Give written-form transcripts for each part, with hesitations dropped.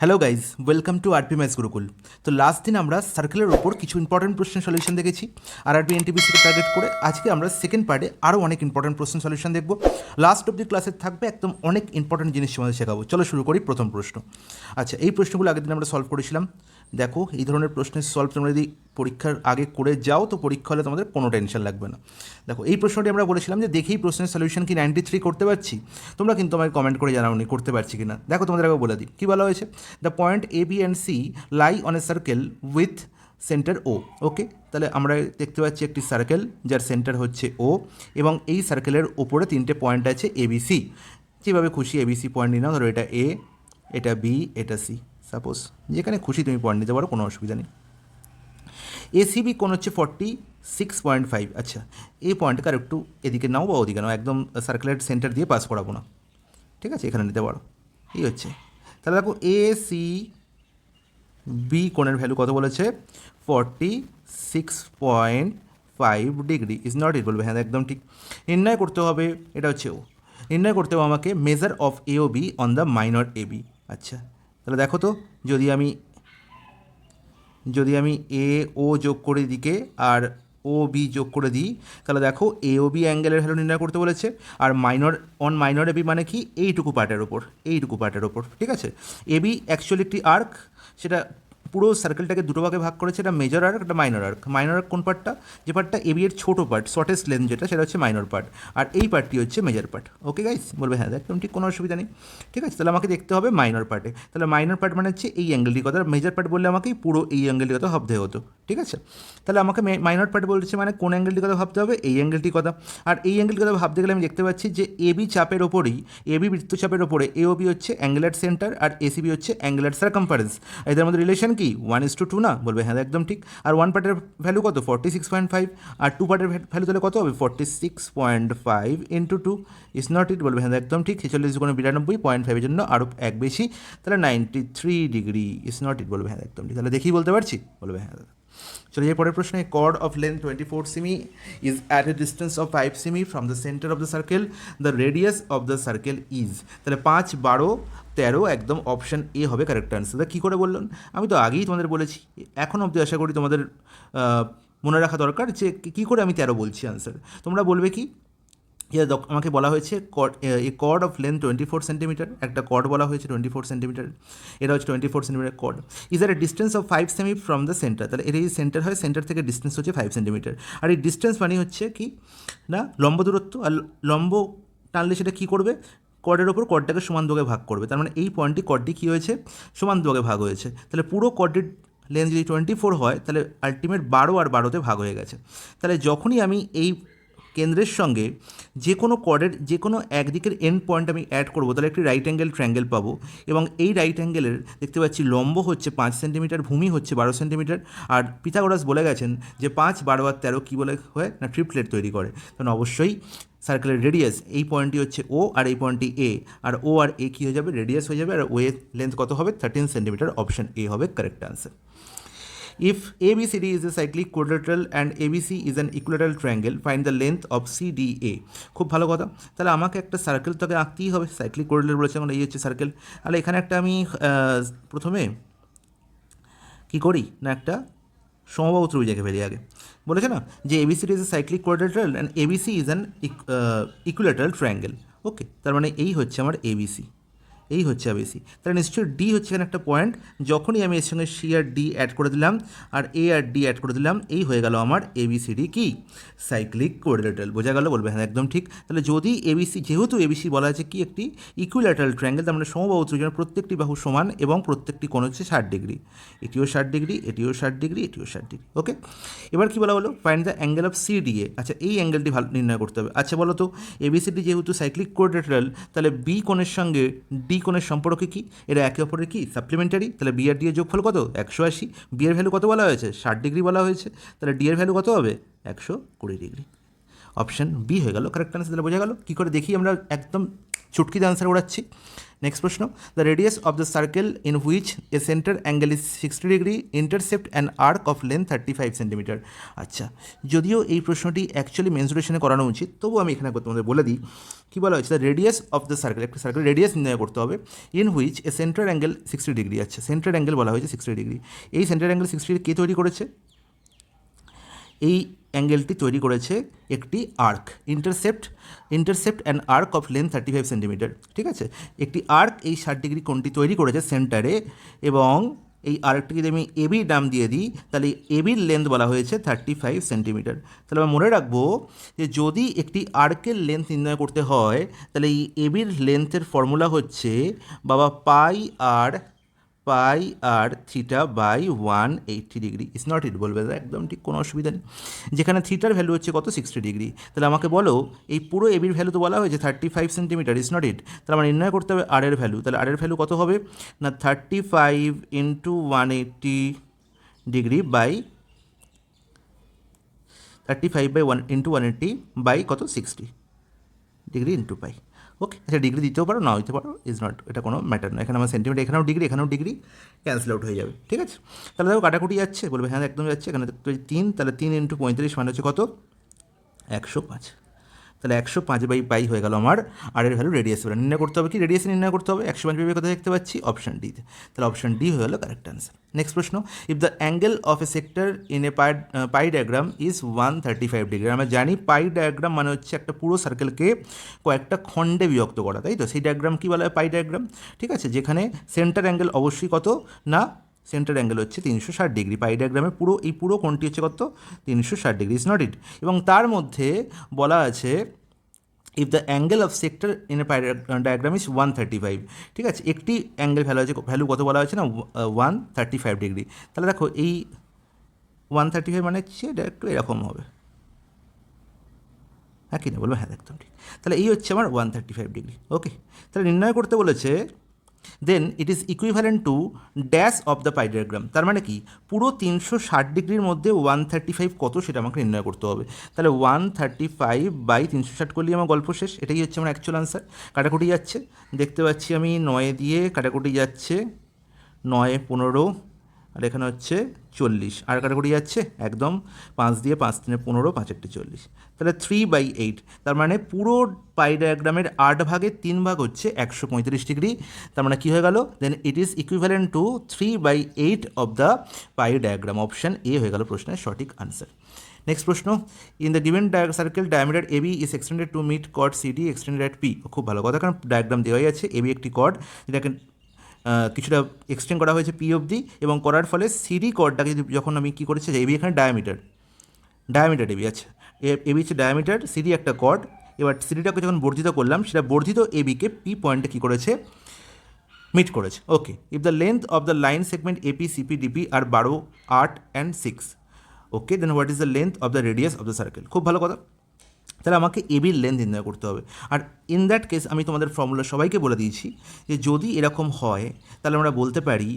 Hello guys, welcome to RP maths Gurukul. তো last দিন আমরা সার্কেলের ওপর কিছু ইম্পর্টেন্ট প্রশ্নের সলিউশন দেখেছি আরআরবি এনটিপিসিকে টার্গেট করে। আজকে আমরা সেকেন্ড পার্টে আরও অনেক ইম্পর্টেন্ট প্রশ্ন সলিউশন দেখব। লাস্ট অব দি ক্লাসে থাকবে একদম অনেক ইম্পর্টেন্ট জিনিস আমাদের শেখাবো। চলো শুরু করি প্রথম প্রশ্ন। আচ্ছা, এই প্রশ্নগুলো আগের দিন আমরা সলভ করেছিলাম। দেখো, এই ধরনের প্রশ্নের সলভ তোমরা যদি পরীক্ষার আগে করে যাও তো পরীক্ষা হলে তোমাদের কোনো টেনশন লাগবে না। দেখো, এই প্রশ্নটি আমরা বলেছিলাম যে দেখেই প্রশ্নের সলিউশন কি 93 করতে পারছি। তোমরা কিন্তু আমাকে কমেন্ট করে জানাওনি করতে পারছি কি না। দেখো, তোমাদের আগে বলে দিই কী বলা হয়েছে। The point A B and C lie on a circle with centre O. Okay, তাহলে আমরা দেখতে পাচ্ছি একটি সার্কেল যার সেন্টার হচ্ছে ও, এবং এই সার্কেলের ওপরে তিনটে পয়েন্ট আছে এ বি সি। যেভাবে খুশি এ বি সি পয়েন্ট নিয়ে নাও, ধরো এটা এ, এটা বি, এটা সি। সাপোজ যেখানে খুশি তুমি পয়েন্ট নিতে পারো, কোনো অসুবিধা নেই। এসিবি কোণ হচ্ছে 46.5। আচ্ছা, এই পয়েন্টকে আর একটু এদিকে নাও বা ওদিকে নাও, একদম সার্কেলের সেন্টার দিয়ে পাস করাবো না, ঠিক আছে, এখানে নিতে পারো। এই হচ্ছে, তাহলে দেখো এ সি বি কোণের ভ্যালু কত বলেছে? 46.5 ডিগ্রি। ইজ নট ইট বলবে, হ্যাঁ একদম ঠিক। নির্ণয় করতে হবে, এটা হচ্ছে ও, নির্ণয় করতে হবে আমাকে measure of A O B on the minor A B. আচ্ছা, তাহলে দেখো তো, যদি আমি এ ও যোগ করে দিকে আর ও বি যোগ করে দিই, তাহলে দেখো এ ও বি অ্যাঙ্গেলের ভ্যালু নির্ণয় করতে বলেছে। আর মাইনর এ বি মানে কি? এইটুকু পার্টের ওপর, ঠিক আছে। এ বি অ্যাকচুয়ালি একটি আর্ক, সেটা পুরো সার্কেলটাকে দুটো ভাগে ভাগ করেছে, এটা মেজর আর্ক, এটা মাইনর আর্ক। মাইনর আর্ক কোন পার্টটা? যে পার্টটা এ বি এর ছোটো পার্ট, শর্টেস্ট লেন্থ যেটা, সেটা হচ্ছে মাইনর পার্ট, আর এই পার্টটি হচ্ছে মেজর পার্ট। ওকে গাইস, বলবে হ্যাঁ একদম ঠিক, কোনো অসুবিধা নেই। ঠিক আছে, তাহলে আমাকে দেখতে হবে মাইনর পার্টে। তাহলে মাইনর পার্ট মানে হচ্ছে এই অ্যাঙ্গেলটির কথা, মেজর পার্ট বললে আমাকে পুরো এই অ্যাঙ্গেলটির কথা ভাবতে হতো, ঠিক আছে। তাহলে আমাকে মাইনর পার্ট বলছে মানে কোন অ্যাঙ্গেলটির কথা ভাবতে হবে? এই অ্যাঙ্গেলটির কথা। আর এই অ্যাঙ্গেলটির কথা ভাবতে গেলে আমি দেখতে পাচ্ছি যে এ বি চাপের ওপরেই, এ বি বৃত্তচাপের ওপরে এ ও বি হচ্ছে অ্যাঙ্গুলার সেন্টার আর এসিবি হচ্ছে অ্যাঙ্গুলার সার্কামফারেন্স। এদের মধ্যে রিলেশন কি? 1:2 না? বলবে হ্যাঁ একদম ঠিক। আর ওয়ান পার্টের ভ্যালু কত? 46.5, আর টু পার্টের ভ্যালু তাহলে কত হবে? 46.5 ইন্টু 2। Is not it? বলবে হ্যাঁ একদম ঠিক। 46×92.5 জন্য আরও এক বেশি, তাহলে 93 ডিগ্রি। Is not it? বলবে হ্যাঁ একদম ঠিক। তাহলে দেখি বলতে পারছি? বলবে হ্যাঁ। চলো এই পরের প্রশ্নে, কর্ড অফ লেন্থ 24 সেমি is at a distance of 5 সেমি from the centre of the circle, the radius of the circle is. তাহলে 5, 12, 13 একদম অপশান এ হবে কারেক্ট আনসার। তা কী করে বললেন? আমি তো আগেই তোমাদের বলেছি, এখন অবধি আশা করি তোমাদের মনে রাখা দরকার যে কী করে আমি 13 বলছি আনসার। তোমরা বলবে কি, আমাকে বলা হয়েছে a chord of length 24 centimetre, একটা কর্ড বলা হয়েছে 24 সেন্টিমিটার, এটা হচ্ছে 24 সেন্টিমিটার কর্ড। ইজ আর এ ডিস্টেন্স অফ 5 সেমি ফ্রম দ্য সেন্টার। তাহলে এটা যদি সেন্টার হয়, সেন্টার থেকে ডিস্টেন্স হচ্ছে 5 সেন্টিমিটার। আর এই ডিস্টেন্স মানে হচ্ছে কি না, লম্ব দূরত্ব। আর লম্ব টানলে সেটা কী করবে? কর্ডের ওপর কর্ডটাকে সমান দুভাগে ভাগ করবে। তার মানে এই পয়েন্টটি কর্ডটি কী হয়েছে? সমান দুভাগে ভাগ হয়েছে। তাহলে পুরো কর্ডের লেন্থ যদি 24 হয়, তাহলে আলটিমেট 12 আর 12তে ভাগ হয়ে গেছে। তাহলে যখনই আমি এই কেন্দ্রের সঙ্গে যে কোনো কর্ডের যে কোনো একদিকের এন্ড পয়েন্ট আমি অ্যাড করবো, তাহলে একটি রাইট অ্যাঙ্গেল ট্রায়াঙ্গেল পাবো। এবং এই রাইট অ্যাঙ্গেলের দেখতে পাচ্ছি লম্ব হচ্ছে 5 সেন্টিমিটার, ভূমি হচ্ছে 12 সেন্টিমিটার। আর পিথাগোরাস বলে গেছেন যে 5, 12 আর 13 কী বলে হয় না, ট্রিপলেট তৈরি করে। কারণ অবশ্যই সার্কেলের রেডিয়াস, এই পয়েন্টটি হচ্ছে ও আর এই পয়েন্টটি এ, আর ও আর এ কী হয়ে যাবে? রেডিয়াস হয়ে যাবে। আর ও এর লেন্থ কত হবে? 13 সেন্টিমিটার। অপশন এ হবে correct answer. If ABCD is a cyclic quadrilateral and ABC is an equilateral triangle, find the length of CDA. খুব ভালো কথা। তাহলে আমাকে একটা সার্কেল তোকে আঁকতেই হবে, সাইক্লিক কোয়াড্রিলেটারাল বলেছে, এখন এই হচ্ছে সার্কেল। তাহলে এখানে একটা আমি প্রথমে কী করি না, একটা সমবাহু ত্রিভুজ এঁকে ফেলি আগে। বলেছে না যে ABCD is a cyclic quadrilateral and ABC is an equilateral triangle. ওকে, তার মানে এই হচ্ছে আমার ABC, এই হচ্ছে এবিসি। তাহলে নিশ্চয়ই ডি হচ্ছে এখানে একটা পয়েন্ট। যখনই আমি এর সঙ্গে সি আর ডি অ্যাড করে দিলাম আর এ আর ডি অ্যাড করে দিলাম, এই হয়ে গেল আমার এবিসিডি কি সাইক্লিক কোয়াড্রিলেটারাল। বোঝা গেল? বলবে হ্যাঁ একদম ঠিক। তাহলে যদি এবিসি, যেহেতু এবিসি বলা আছে কি একটি ইকুইল্যাটারাল ট্রায়াঙ্গেল, তার মানে সমবাহু ত্রিভুজের প্রত্যেকটি বাহু সমান এবং প্রত্যেকটি কোণ হচ্ছে 60 ডিগ্রি। এটিও 60 ডিগ্রি, এটিও 60 ডিগ্রি, এটিও 60 ডিগ্রি। ওকে, এবার কি বলা হলো? Find the angle of CDA. আচ্ছা, এই অ্যাঙ্গেলটি ভালো নির্ণয় করতে হবে। আচ্ছা বলো তো, এবিসিডি যেহেতু সাইক্লিক কোয়াড্রিলেটারাল, তাহলে বি কোণের সঙ্গে ডি কোণের সম্পর্কে কি? এরা একে অপরের কি সাপ্লিমেন্টারি। তাহলে বি আর ডি এর যোগফল কত? 180। বি এর ভ্যালু কত বলা হয়েছে? 60 ডিগ্রি বলা হয়েছে। তাহলে ডি এর ভ্যালু কত হবে? 120 ডিগ্রি। অপশন বি হয়ে গেল কারেক্ট আনসার। তাহলে বোঝা গেল কী করে? দেখি আমরা একদম চুটকি দিয়ে আনসার ওড়াচ্ছি। নেক্সট প্রশ্ন, the radius of the circle in which a centre angle is 60 degree intercept an arc of length 35 centimetre. আচ্ছা, যদিও এই প্রশ্নটি অ্যাকচুয়ালি মেনসুরেশনে করানো উচিত, তবু আমি এখানে তোমাদের বলে দিই কী বলা হয়েছে। The radius of the circle, একটা সার্কেল রেডিয়াস নির্ণয় করতে হবে, in which a centre angle 60 degree. আচ্ছা, সেন্টার অ্যাঙ্গেল বলা হয়েছে 60 ডিগ্রি। এই সেন্টার অ্যাঙ্গেল 60 ডিগ্রি কে তৈরি করেছে? এই অ্যাঙ্গেলটি তৈরি করেছে একটি arc, intercept an arc of length 35 centimetre. ঠিক আছে, একটি আর্ক এই 60 ডিগ্রি কোণটি তৈরি করেছে সেন্টারে, এবং এই আর্কটিকে যদি আমি এবির নাম দিয়ে দিই, তাহলে এবির লেন্থ বলা হয়েছে 35 সেন্টিমিটার। তাহলে আমরা মনে রাখবো যে যদি একটি আর্কের লেন্থ নির্ণয় করতে হয়, তাহলে এই এবির লেন্থের ফর্মুলা হচ্ছে বাবা পাই আর theta by 180 degree. Is not it, বলবে একদম ঠিক, কোনো অসুবিধা নেই। যেখানে থিটার ভ্যালু হচ্ছে কত? 60 ডিগ্রি। তাহলে আমাকে বলো এই পুরো এবির ভ্যালু তো বলা হয়েছে 35 সেন্টিমিটার, ইস নট ইট। তাহলে আমার নির্ণয় করতে হবে আর এর ভ্যালু। তাহলে আর এর ভ্যালু কত হবে না 35 into 180 degree by 35 by 180 by কত? 60 ডিগ্রি ইন্টু পাই। ওকে, আচ্ছা ডিগ্রি দিতেও পারো, না হইতে পারো, ইজ নট, এটা কোনো ম্যাটার নয়। এখানে আমার সেন্টিমিটার, এখানেও ডিগ্রি ক্যান্সেল আউট হয়ে যাবে। ঠিক আছে, তাহলে দেখো কাটাকুটি যাচ্ছে, বলবে হ্যাঁ একদম যাচ্ছে। এখানে 3, তাহলে 3 ইন্টু 35 মানে হচ্ছে কত? 105। তাহলে 105 বাই পাই হয়ে গেল আমার আর এর ভ্যালু। রেডিয়াস ভ্যালু নির্ণয় করতে হবে, কি রেডিয়াস নির্ণয় করতে হবে? 105 বাই কোথায় দেখতে পাচ্ছি? অপশন ডিতে। তাহলে অপশন ডি হয়ে গেল কারেক্ট অ্যান্সার। নেক্সট প্রশ্ন, if the angle of A sector in a pi diagram is 135 degree. আমরা জানি পাই ডায়াগ্রাম মানে হচ্ছে একটা পুরো সার্কেলকে কয়েকটা খণ্ডে বিভক্ত করা, তাই তো? সেই ডায়াগ্রাম কী বলা হয়? পাই ডায়াগ্রাম। ঠিক আছে, যেখানে সেন্টার অ্যাঙ্গেল অবশ্যই কত না, সেন্টার অ্যাঙ্গেল হচ্ছে 360 ডিগ্রি। পাই ডায়াগ্রামে এই পুরো কোণটি হচ্ছে কত? 360 ডিগ্রি, ইজ নট ইট। এবং তার মধ্যে বলা আছে if the angle of sector in a pi diagram is 135। ঠিক আছে, একটি অ্যাঙ্গেল ভ্যালু কত বলা হয়েছে না? 135 ডিগ্রি। তাহলে দেখো এই 135 মানে হচ্ছে এটা একটু এরকম হবে, হ্যাঁ কি না বলবো? হ্যাঁ একদম ঠিক। তাহলে এই হচ্ছে আমার 135 ডিগ্রি। ওকে, তাহলে নির্ণয় করতে বলেছে then it is equivalent to dash of the pie diagram. তার মানে কি পুরো 360 ডিগ্রির মধ্যে 135 কত সেটা আমাকে নির্ণয় করতে হবে। তাহলে 135 বাই 360 করলেই আমার গল্প শেষ। এটাই হচ্ছে আমার অ্যাকচুয়াল আনসার। কাটাকুটি যাচ্ছে, দেখতে পাচ্ছি আমি 9 দিয়ে কাটাকুটি যাচ্ছে, 9, 15, আর এখানে হচ্ছে 40, আর কাটাকুটি যাচ্ছে একদম 5 দিয়ে, 5, 3, 15, 5, 8, 40। তাহলে 3/8, তার মানে পুরো পাই ডায়াগ্রামের 8 ভাগের 3 ভাগ হচ্ছে 135 ডিগ্রি। তার মানে কী হয়ে গেল? Then it is equivalent to 3/8 of the pie diagram. Option A হয়ে গেল প্রশ্নের সঠিক আনসার। নেক্সট প্রশ্ন, in the given circle diameter AB is extended to meet chord CD extended at P. খুব ভালো কথা, কারণ ডায়াগ্রাম দেওয়াই আছে। এবি একটি কর্ড, যেটাকে কিছুটা এক্সটেন্ড করা হয়েছে পি অবধি, এবং করার ফলে সিডি কর্ডটাকে যখন আমি কী করেছি, এবি এখানে ডায়ামিটার এবি আছে, এবি হচ্ছে ডায়ামিটার, সিডি একটা কর্ড। এবার সিডিটাকে যখন বর্ধিত করলাম, সেটা বর্ধিত এবিকে পি পয়েন্টে কী করেছে? মিট করেছে। Okay, if the length of the line segment AP CP DP are 12, 8 and 6, okay, then what is the length of the radius of the circle. খুব ভালো কথা, তাহলে আমাকে এবির লেন্থ নির্ণয় করতে হবে। আর ইন দ্যাট কেস আমি তোমাদের ফর্মুলা সবাইকে বলে দিয়েছি যে যদি এরকম হয়, তাহলে আমরা বলতে পারি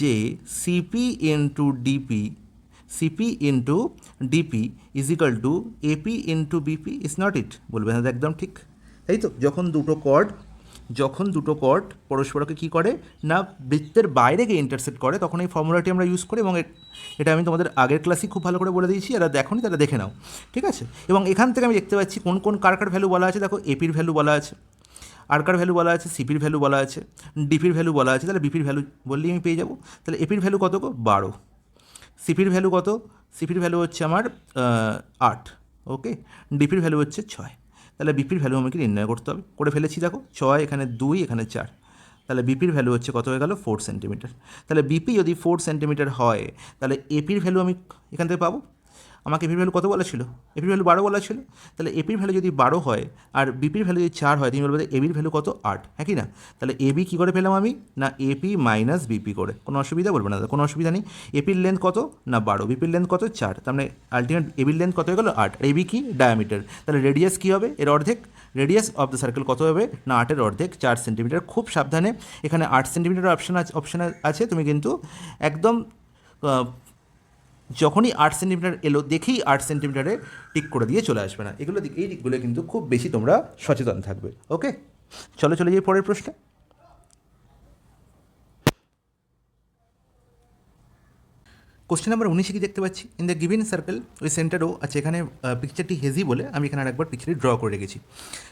যে CP into DP is equal to AP into BP. Is not it, বলবে না একদম ঠিক, তাই তো? যখন দুটো কর্ড পরস্পরকে কী করে না বৃত্তের বাইরে গিয়ে ইন্টারসেক্ট করে, তখন এই ফর্মুলাটি আমরা ইউজ করি। এবং এটা আমি তোমাদের আগের ক্লাসেই খুব ভালো করে বলে দিয়েছি, এরা দেখোনি তারা দেখে নাও। ঠিক আছে, এবং এখান থেকে আমি দেখতে পাচ্ছি কোন কার ভ্যালু বলা আছে। দেখো এপির ভ্যালু বলা আছে, আরকার ভ্যালু বলা আছে, সিপির ভ্যালু বলা আছে, ডিপির ভ্যালু বলা আছে। তাহলে বিপির ভ্যালু বললেই আমি পেয়ে যাবো। তাহলে এপির ভ্যালু কত? 12। সিপির ভ্যালু কত? সিপির ভ্যালু হচ্ছে আমার 8। ওকে, ডিপির ভ্যালু হচ্ছে 6। তাহলে বিপির ভ্যালু আমাকে নির্ণয় করতে হবে। করে ফেলেছি, দেখো 6, এখানে 2, এখানে 4। তাহলে বিপির ভ্যালু হচ্ছে কত হয়ে গেল? 4 সেন্টিমিটার। তাহলে বিপি যদি 4 সেন্টিমিটার হয়, তাহলে এপির ভ্যালু আমি এখান থেকে পাবো। আমাকে এপির ভ্যালু কত বলা ছিল? এপির ভ্যালু 12 বলা ছিল। তাহলে এপির ভ্যালু যদি 12 হয় আর বিপির ভ্যালু যদি 4 হয়, তুমি বলবে এবির ভ্যালু কত? 8, হ্যাঁ কি না? তাহলে এবি কী করে পেলাম আমি? না এপি মাইনাস বিপি করে। কোনো অসুবিধা? বলবে না, কোনো অসুবিধা নেই। এপির লেন্থ কত? না 12, বিপির লেন্থ কত? 4। তার মানে আলটিমেট এবির লেন্থ কত হয়ে গেল? 8। এবি কি? ডায়ামিটার। তাহলে রেডিয়াস কী হবে? এর অর্ধেক। রেডিয়াস অফ দ্য সার্কেল কত হবে? না 8-এর অর্ধেক, 4 সেন্টিমিটার। খুব সাবধানে, এখানে 8 সেন্টিমিটার অপশান আছে। তুমি কিন্তু একদম যখনই 8 সেন্টিমিটার এলো দেখেই 8 সেন্টিমিটারে টিক করে দিয়ে চলে আসবে না। এই দিকগুলো কিন্তু খুব বেশি তোমরা সচেতন থাকবে। ওকে। চলো চলে যাই পরের প্রশ্নে। কোশ্চেন নাম্বার 19 কি দেখতে পাচ্ছি, ইন দ্য গিভেন সার্কেল ওই সেন্টার ও, আচ্ছা এখানে পিকচারটি হেজি বলে আমি এখানে আরেকবার পিকচারটি ড্র করে রেখেছি।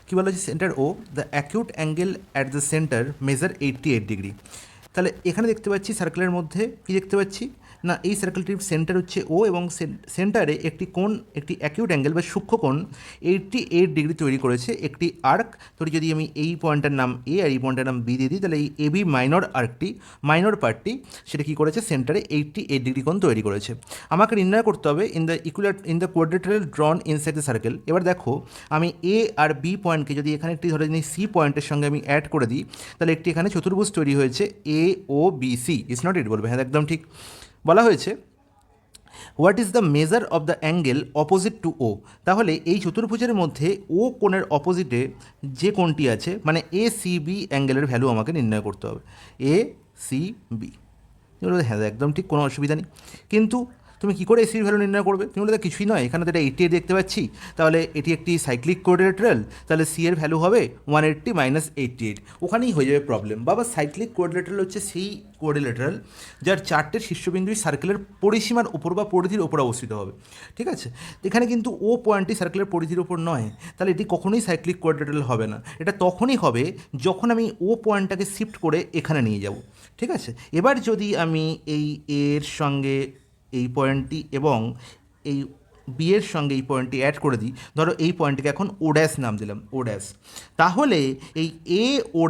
কী বলা হচ্ছে, centre O the acute angle at the centre measure 88 degree. তাহলে এখানে দেখতে পাচ্ছি সার্কেলের মধ্যে কি দেখতে পাচ্ছি না, এই সার্কেলটির সেন্টার হচ্ছে ও এবং সেন্টারে একটি কোণ, একটি অ্যাকিউট অ্যাঙ্গেল বা সূক্ষ্ম কোণ 88 ডিগ্রি তৈরি করেছে একটি আর্ক। ধরি যদি আমি এই পয়েন্টটার নাম এ আর এই পয়েন্টটার নাম বি দিয়ে দিই, তাহলে এই এ বি মাইনর আর্কটি, মাইনর পার্টটি সেটা কী করেছে, সেন্টারে 88 ডিগ্রি কোণ তৈরি করেছে। আমাকে নির্ণয় করতে হবে in the quadrilateral ড্রন inside the circle. এবার দেখো আমি এ আর বি পয়েন্টকে যদি এখানে একটি ধরে নিই সি পয়েন্টের সঙ্গে আমি অ্যাড করে দিই, তাহলে একটি এখানে চতুর্ভুজ তৈরি হয়েছে A O B C. It's not it বলবে, হ্যাঁ একদম ঠিক। বলা হয়েছে what is the measure of the angle opposite to O. তাহলে এই চতুর্ভুজের মধ্যে ও কোণের অপোজিটে যে কোণটি আছে, মানে এ সি বি অ্যাঙ্গেলের ভ্যালু আমাকে নির্ণয় করতে হবে। এ সি বি, হ্যাঁ একদম ঠিক, কোনো অসুবিধা নেই। কিন্তু তুমি কী করে এসির ভ্যালু নির্ণয় করবে? তুমি বলতে কিছুই নয়, এখানে তো এটা 88 দেখতে পাচ্ছি, তাহলে এটি একটি সাইক্লিক কোয়াড্রিলেটারাল, তাহলে সি এর ভ্যালু হবে 180 মাইনাস 88। ওখানেই হয়ে যাবে প্রবলেম। বাবা সাইক্লিক কোয়াড্রিলেটারাল হচ্ছে সেই কোয়াড্রিলেটারাল যার চারটে শীর্ষবিন্দুই সার্কেলের পরিসীমার উপর বা পরিধির উপর অবস্থিত হবে, ঠিক আছে? এখানে কিন্তু ও পয়েন্টটি সার্কেলের পরিধির উপর নয়, তাহলে এটি কখনোই সাইক্লিক কোয়াড্রিলেটারাল হবে না। এটা তখনই হবে যখন আমি ও পয়েন্টটাকে শিফট করে এখানে নিয়ে যাব, ঠিক আছে? এবার যদি আমি এই এর সঙ্গে এই পয়েন্টটি এবং এই বি এর সঙ্গে এই পয়েন্টটি অ্যাড করে দিই, ধরো এই পয়েন্টটিকে এখন ও ড্যাশ নাম দিলাম, ও ড্যাশ, তাহলে এই A O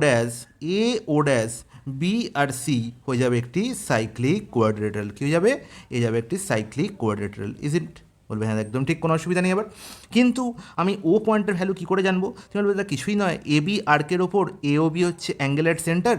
dash B R C হয়ে যাবে একটি সাইক্লিক কোয়াড্রিলেটারাল। কী হয়ে যাবে? এ যাবে একটি সাইক্লিক কোয়াড্রিলেটারাল। Is it? বলবে হ্যাঁ একদম ঠিক, কোনো অসুবিধা নেই। আবার কিন্তু আমি ও পয়েন্টের ভ্যালু কী করে জানবো? তুমি বলবে তা কিছুই নয়, এ বি আর্কের ওপর এ ও বি হচ্ছে অ্যাঙ্গেল অ্যাট সেন্টার,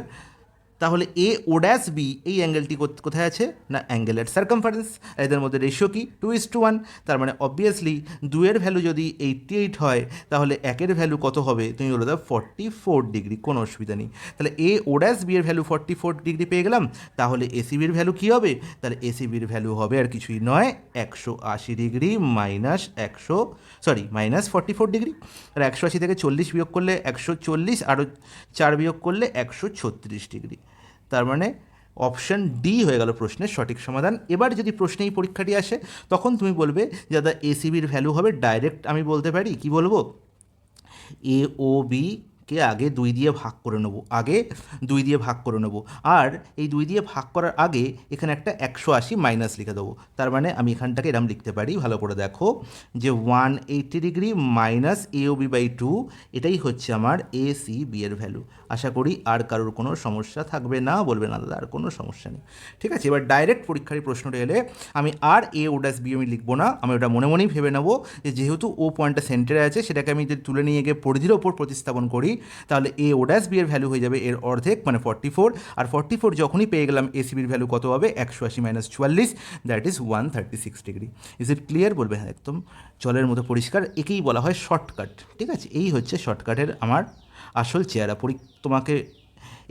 তাহলে এ ও ড্যাশ বি এই অ্যাঙ্গেলটি কোথায় আছে না অ্যাঙ্গেল অ্যাট সার্কামফারেন্স। এদের মধ্যে রেশিও কি 2:1। তার মানে অবভিয়াসলি 2-এর ভ্যালু যদি 88 হয় তাহলে 1-এর ভ্যালু কত হবে? তুমি বলে দাও 44 ডিগ্রি, কোনো অসুবিধা নেই। তাহলে এ ও ড্যাশ বি এর ভ্যালু 44 ডিগ্রি পেয়ে গেলাম। তাহলে এসিবির ভ্যালু কী হবে? তাহলে এসিবির ভ্যালু হবে আর কিছুই নয় 180 ডিগ্রি মাইনাস 44 ডিগ্রি। আর 180 থেকে 40 বিয়োগ করলে 140, আরও 4 বিয়োগ করলে 136 ডিগ্রি। তার মানে অপশান ডি হয়ে গেল প্রশ্নের সঠিক সমাধান। এবার যদি প্রশ্নে এই পরীক্ষাটি আসে তখন তুমি বলবে যে দাদা এসিবির ভ্যালু হবে, ডাইরেক্ট আমি বলতে পারি কি বলবো, এ ও বি কে আগে 2 দিয়ে ভাগ করে নেবো, আর এই 2 দিয়ে ভাগ করার আগে এখানে একটা 180 মাইনাস লিখে দেবো। তার মানে আমি এখানটাকে এরম লিখতে পারি, ভালো করে দেখো, যে 180 degree minus A O B by 2, এটাই হচ্ছে আমার এ সি বি এর ভ্যালু। আশা করি আর কারোর কোনো সমস্যা থাকবে না, বলবে না দাদা আর কোনো সমস্যা নেই, ঠিক আছে? এবার ডাইরেক্ট পরীক্ষার প্রশ্নটা এলে আমি আর এ ও ড্যাশ বি আমি লিখবো না, আমি ওটা মনে মনেই ভেবে নেবো যে যেহেতু ও পয়েন্টটা সেন্টারে আছে সেটাকে আমি যদি তুলে নিয়ে গিয়ে পরিধির ওপর প্রতিস্থাপন করি তাহলে এ ও ড্যাশ বি এর ভ্যালু হয়ে যাবে এর অর্ধেক, মানে 44। আর 44 যখনই পেয়ে গেলাম এসিবির ভ্যালু কত হবে? 180 minus 44, that is 136 degree. Is it clear? বলবে হ্যাঁ একদম জলের মতো পরিষ্কার। একেই বলা হয় শর্টকাট, ঠিক আছে? এই হচ্ছে শর্টকাটের আমার আসল চেহারা। তোমাকে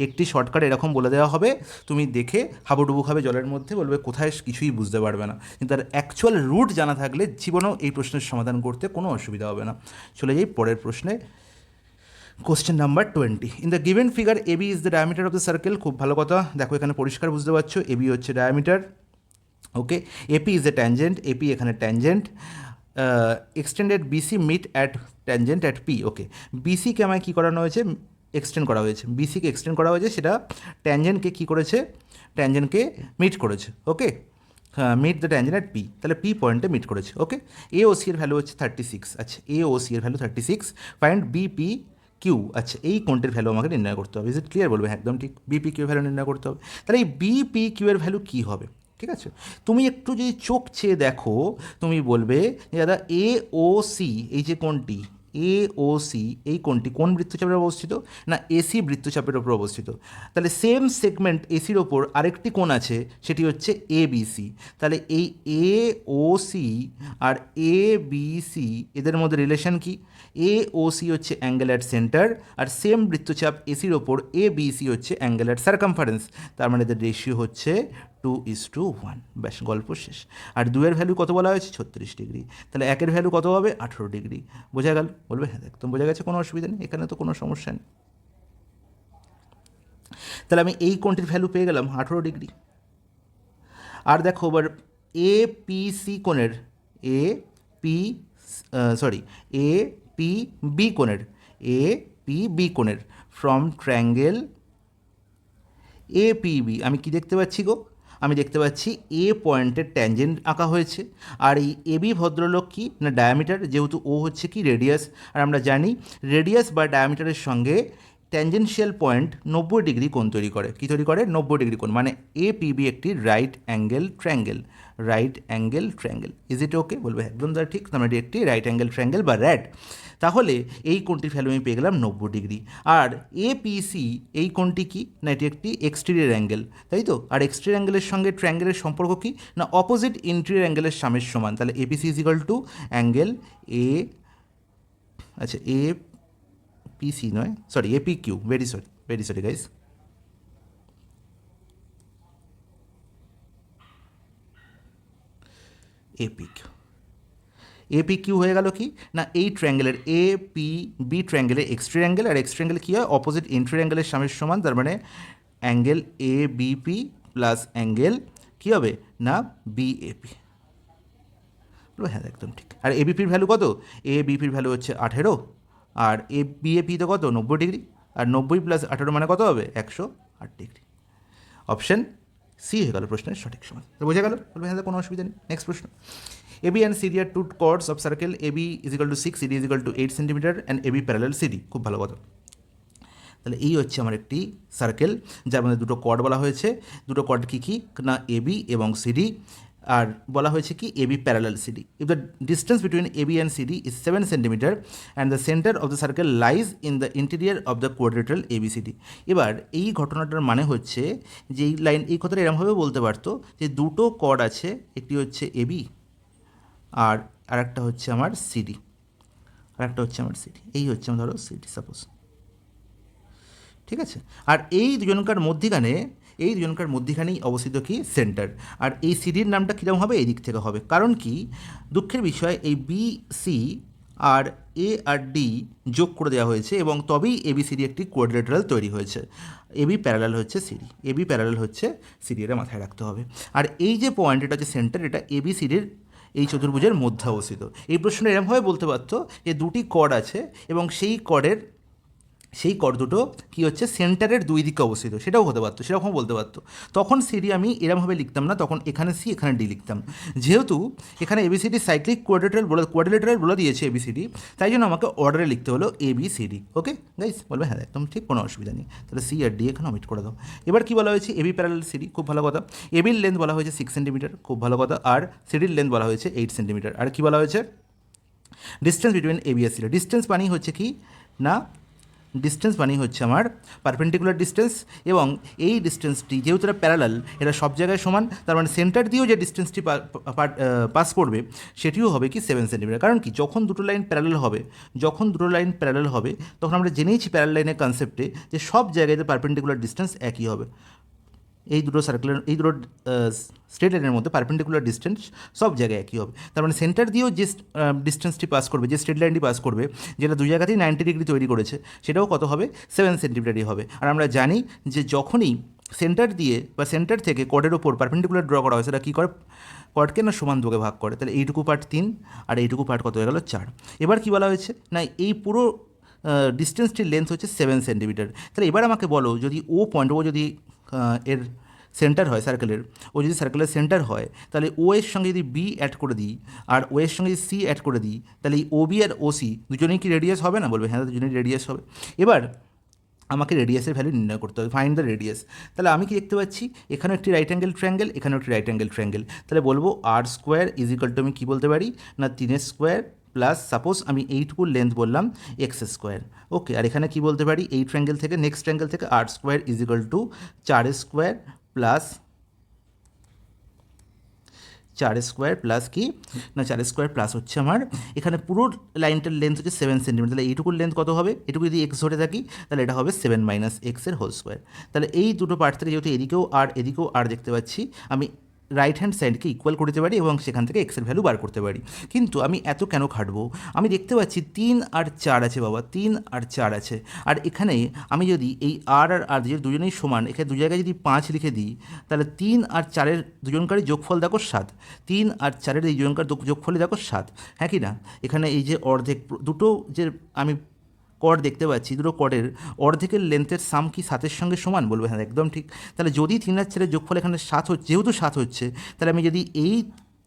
একটি শর্টকাট এরকম বলে দেওয়া হবে, তুমি দেখে হাবুডুবু খাবে জলের মধ্যে, বলবে কোথায় কিছুই বুঝতে পারবে না, কিন্তু তার অ্যাকচুয়াল রুট জানা থাকলে জীবনেও এই প্রশ্নের সমাধান করতে কোনো অসুবিধা হবে না। চলে যাই পরের প্রশ্নে। Question number 20, in the given figure A B is the diameter of the circle. খুব ভালো কথা, দেখো এখানে পরিষ্কার বুঝতে পারছো এ বি হচ্ছে diameter, okay? AP is a tangent, AP এখানে tangent, extended BC meet at tangent at P. Okay, বিসিকে আমায় কী করানো হয়েছে? এক্সটেন্ড করা হয়েছে, বিসিকে এক্সটেন্ড করা হয়েছে, সেটা ট্যানজেন্টকে কী করেছে? ট্যানজেন্টকে মিট করেছে, okay? Meet the tangent at P, তাহলে পি পয়েন্টে মিট করেছে, ওকে? এ ও সি এর ভ্যালু হচ্ছে 36, আচ্ছা এ ও সি এর ভ্যালু 36, ফাইন্ড বিপি কিউ, আচ্ছা এই কোণটির ভ্যালু আমাকে নির্ণয় করতে হবে। Is it clear? বলবে একদম ঠিক, বিপি কিউ ভ্যালু নির্ণয় করতে হবে। তাহলে এই বিপি কিউ এর ভ্যালু কী হবে? ঠিক আছে, তুমি একটু যদি চোখ চেয়ে দেখো তুমি বলবে যে দাদা এ ও সি এই যে কোণটি এ ও সি এই কোণটি কোন বৃত্তচাপের অবস্থিত না এসি বৃত্তচাপের ওপর অবস্থিত। তাহলে সেম সেগমেন্ট এসির ওপর আরেকটি কোণ আছে, সেটি হচ্ছে এ বি সি। তাহলে এই এ ও সি আর এ বি সি এদের মধ্যে রিলেশন কি? এ ও সি হচ্ছে অ্যাঙ্গেল অ্যাট সেন্টার, আর সেম বৃত্তচাপ এসির ওপর এ বি সি হচ্ছে অ্যাঙ্গেল অ্যাট সার্কামফারেন্স। তার মানে এদের রেশিও হচ্ছে 2:1, ব্যাস গল্প শেষ। আর 2-এর ভ্যালু কত বলা হয়েছে? 36 ডিগ্রি। তাহলে 1-এর ভ্যালু কত হবে? 18 ডিগ্রি। বোঝা গেল? বলবে হ্যাঁ একদম বোঝা গেছে, কোনো অসুবিধা নেই, এখানে তো কোনো সমস্যা নেই। তাহলে আমি এই কোণটির ভ্যালু পেয়ে গেলাম 18 ডিগ্রি। আর দেখো এবার এ পি সি কোণের A P A P B কোণের এ পি বি কোণের from triangle A P B আমি কি দেখতে পাচ্ছি গো? আমি দেখতে পাচ্ছি এ পয়েন্টের ট্যানজেন্ট আঁকা হয়েছে। আর এই এ বি ভদ্রলোক কি না ডায়ামিটার, যেহেতু ও হচ্ছে কি রেডিয়াস, আর আমরা জানি রেডিয়াস বা ডায়ামিটারের সঙ্গে ট্যানজেনশিয়াল পয়েন্ট 90 ডিগ্রি কোণ তৈরি করে। কী তৈরি করে? 90 ডিগ্রি কোণ, মানে এ পি বি একটি right angle triangle. Right angle triangle, is it okay? বলবে একদম তার ঠিক, তার মানে এটি একটি রাইট অ্যাঙ্গেল ট্রায়াঙ্গেল বা র্যাড। তাহলে এই কোণটির ভ্যালু আমি পেয়ে গেলাম 90 ডিগ্রি। আর এ পি সি এই কোণটি কি না এটি একটি এক্সটেরিয়র অ্যাঙ্গেল, তাই তো? আর এক্সটেরিয়র অ্যাঙ্গেলের সঙ্গে ট্রায়াঙ্গেলের সম্পর্ক কি না অপোজিট ইন্টেরিয়র অ্যাঙ্গেলের সামের সমান। তাহলে APC is equal to angle A, আচ্ছা এ পিসি নয়, sorry AP Q, very sorry guys. AP Q, AP Q হয়ে গেল কি না এই ট্রায়াঙ্গেলের এ পি বি ট্রায়াঙ্গেলের এক্সট্রি অ্যাঙ্গেল, আর এক্সট্রি অ্যাঙ্গেল কী হয়? অপোজিট ইন্টেরিয়র অ্যাঙ্গেলের সামের সমান। তার মানে angle A BP plus angle কী হবে না বিএপি। হ্যাঁ একদম ঠিক। আর এবিপির ভ্যালু কত? এ বিপির ভ্যালু হচ্ছে 18, আর এ বিএপি তো কত? 90 ডিগ্রি। আর 90 প্লাস 18 মানে কত হবে? 108 ডিগ্রি। অপশন সি হয়ে গেল প্রশ্নের সঠিক সমাধান। তো বোঝা গেল? বলবে হ্যাঁ কোনো অসুবিধা নেই। নেক্সট প্রশ্ন। AB and CD are two chords of circle. AB is equal to 6, CD is equal to 8 centimeter and AB parallel CD. খুব ভালো কথা। তাহলে এই হচ্ছে আমার একটি সার্কেল যার মধ্যে দুটো কর্ড বলা হয়েছে। দুটো কর্ড কী কী না এবি এবং সিডি, আর বলা হয়েছে কি AB parallel CD. If the distance between AB and CD is 7 centimetre and the centre of the circle lies in the interior of the quadrilateral ABCD. এবার এই ঘটনাটার মানে হচ্ছে যে এই লাইন, এই কথাটা এরকমভাবে বলতে পারতো যে দুটো কর্ড আছে, একটি হচ্ছে এবি আর আরেকটা হচ্ছে আমার সিডি, এই হচ্ছে আমার ধরো সিডি সাপোজ, ঠিক আছে? আর এই দুজনকার মধ্যিখানেই অবস্থিত কি সেন্টার। আর এই সিডির নামটা কীরকম হবে? এই দিক থেকে হবে। কারণ কি দুঃখের বিষয় এই বি সি আর এ আর ডি যোগ করে দেওয়া হয়েছে এবং তবেই এবিসিডি একটি কোয়াড্রিলেটারাল তৈরি হয়েছে। এবি প্যারালাল হচ্ছে সিডি, এটা মাথায় রাখতে হবে। আর এই যে পয়েন্ট, এটা হচ্ছে সেন্টার, এটা এবিসিডির এই চতুর্ভুজের মধ্যে অবস্থিত। এই প্রশ্নটা এরকমভাবে বলতে পারতো যে দুটি কর্ড আছে এবং সেই কর্ড দুটো কী হচ্ছে সেন্টারের দুই দিকে অবস্থিত, সেটাও হতে পারতো, সেরকম বলতে পারতো। তখন সিডি আমি এরমভাবে লিখতাম না, তখন এখানে সি এখানে ডি লিখতাম। যেহেতু এখানে এবিসিডি সাইক্লিক কোয়াড্রিলেটারাল বলে দিয়েছে এবিসিডি, তাই জন্য আমাকে অর্ডারে লিখতে হলো এবিসিডি। Okay guys? বলবে হ্যাঁ একদম ঠিক, কোনো অসুবিধা নেই। তাহলে সি আর ডি এখানে অমিট করে দাও। এবার কী বলা হয়েছে? এবি প্যারালাল সিডি, খুব ভালো কথা। এবির লেন্থ বলা হয়েছে 6 সেন্টিমিটার, খুব ভালো কথা। আর সিডির লেন্থ বলা হয়েছে 8 সেন্টিমিটার। আর কী বলা হয়েছে? ডিস্টেন্স বিটুইন এবি আর সিডি। ডিস্টেন্স মানেই হচ্ছে কি না আমার পারপেন্ডিকুলার ডিস্টেন্স, এবং এই ডিস্টেন্সটি যেহেতু এটা প্যারালাল, এটা সব জায়গায় সমান, তার মানে সেন্টার দিয়েও যে ডিস্টেন্সটি পাস করবে সেটিও হবে কি 7 সেন্টিমিটার। কারণ কি যখন দুটো লাইন প্যারালাল হবে তখন আমরা জেনেইছি প্যারালাল লাইনের কনসেপ্টে যে সব জায়গায় পারপেন্ডিকুলার ডিস্টেন্স একই হবে। এই দুটো স্ট্রেট লাইনের মধ্যে পারপেন্ডিকুলার ডিস্টেন্স সব জায়গায় একই হবে। তার মানে সেন্টার দিয়েও যে ডিস্টেন্সটি পাস করবে, যে স্ট্রেট লাইনটি পাস করবে, যেটা দুই জায়গাতেই 90 ডিগ্রি তৈরি করেছে, সেটাও কত হবে? 7 সেন্টিমিটারই হবে। আর আমরা জানি যে যখনই সেন্টার দিয়ে বা সেন্টার থেকে কর্ডের ওপর পারপেন্ডিকুলার ড্র করা হয়, সেটা কী করে? কর্ডকে না সমান দুকে ভাগ করে। তাহলে এইটুকু পার্ট 3 আর এইটুকু পার্ট কত হয়ে গেল? 4। এবার কী বলা হয়েছে না এই পুরো ডিস্টেন্সটির লেন্থ হচ্ছে 7 সেন্টিমিটার। তাহলে এবার আমাকে বলো, যদি ও যদি এর সেন্টার হয় সার্কেলের, যদি সার্কেলের সেন্টার হয়, তাহলে ও এর সঙ্গে যদি বি অ্যাড করে দিই আর ও এর সঙ্গে যদি সি অ্যাড করে দিই, তাহলে এই ও বি আর ও সি দুজনেই কি রেডিয়াস হবে না? বলবে হ্যাঁ দুজনেই রেডিয়াস হবে। এবার আমাকে রেডিয়াসের ভ্যালু নির্ণয় করতে হবে, ফাইন্ড দ্য রেডিয়াস। তাহলে আমি কি দেখতে পাচ্ছি এখানেও একটি রাইট অ্যাঙ্গেল ট্রায়াঙ্গেল, এখানেও একটি রাইট অ্যাঙ্গেল ট্রায়াঙ্গেল। তাহলে বলবো আর স্কোয়ার ইজ ইকাল টু আমি কী বলতে পারি না 3 স্কোয়ার প্লাস সাপোজ আমি এইটুকুর লেন্থ বললাম এক্স স্কোয়ার। ওকে, আর এখানে কী বলতে পারি এই ট্রায়াঙ্গেল থেকে নেক্সট ট্রায়াঙ্গেল থেকে r square is equal to 4 square plus কি না 4 স্কোয়ার প্লাস হচ্ছে আমার এখানে পুরো লাইনটার লেন্থ হচ্ছে 7 সেন্টিমিটার। তাহলে এইটুকুর লেন্থ কত হবে? এটুকু যদি এক্স ধরে থাকি তাহলে এটা হবে 7 মাইনাস এক্সের হোল স্কোয়ার। তাহলে এই দুটো পার্ট থেকে যেহেতু এদিকেও আর দেখতে পাচ্ছি, আমি রাইট হ্যান্ড সাইডকে ইকুয়াল করতে পারি এবং সেখান থেকে এক্সের ভ্যালু বার করতে পারি। কিন্তু আমি এত কেন খাটবো? আমি দেখতে পাচ্ছি 3 আর 4 আছে বাবা, 3 আর 4 আছে। আর এখানে আমি যদি এই আর যে দুজনেই সমান, এখানে দু জায়গায় যদি 5 লিখে দিই, তাহলে 3 আর 4-এর দুজনকারই যোগফল দেখো 7। 3 আর 4-এর এই দুজনকার যোগফলই দেখো 7, হ্যাঁ কি না? এখানে এই যে অর্ধেক দুটো যে আমি কর্ড দেখতে পাচ্ছি, দুটো কর্ডের অর্ধেকের লেন্থের সাম কি 7-এর সঙ্গে সমান? বলবে হ্যাঁ, একদম ঠিক। তাহলে যদি 3 আর 4-এর যোগফল এখানে 7 হচ্ছে, যেহেতু 7 হচ্ছে, তাহলে আমি যদি এই